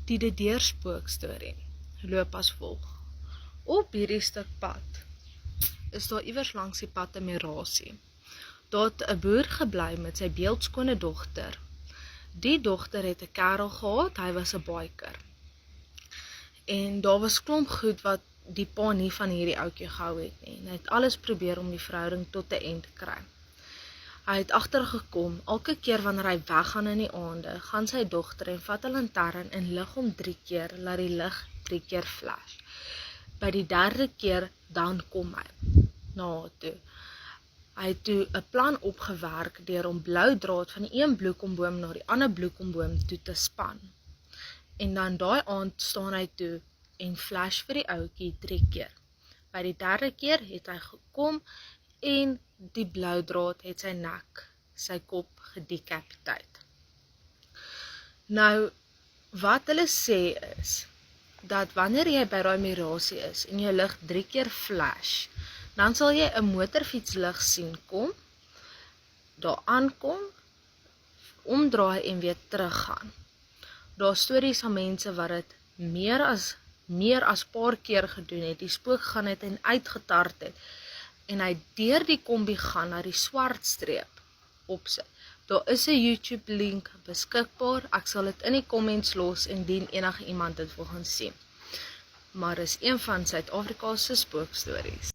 Die De Deur spookstorie loop as volg. Op hierdie stuk pad is daar iewers langs die pad 'n merasie. Daar het 'n boer gebly met sy beeldskone dogter. Die dogter het 'n kerel gehad, hy was 'n biker. En daar was klomp goed wat die pa nie van hierdie ouetjie gehou het nie. En hy het alles probeer om die verhouding tot 'n eind te kry. Hy het agtergekom, elke keer wanneer hy weggaan in die aande, gaan sy dogter en vat 'n lantern en lig hom 3 keer, laat die lig 3 keer flash. By die 3de keer, dan kom hy na haar toe. Hy het toe 'n plan opgewerk deur om blou draad van die een bloekomboom na die ander bloekomboom toe te span. En dan daai aand staan hy toe en flash vir die ouetjie 3 keer. By die 3de keer het hy gekom en die blou draad het sy nek, sy kop gedecapiteerd. Nou, wat hulle sê is, dat wanneer jy by daai merasie is en jou lig 3 keer flash, dan sal jy 'n motorfietslig sien kom, daar aankom, omdraai en weer teruggaan. Daar stories van mense wat dit meer as paar keer gedoen het, die spook gaan het en uitgetart het, en hy deur die kombi gaan na die swart streep opsit. Daar is 'n YouTube link beskikbaar, ek sal dit in die comments los indien enige iemand dit wil gaan sien. Maar is een van Suid-Afrika se spookstories.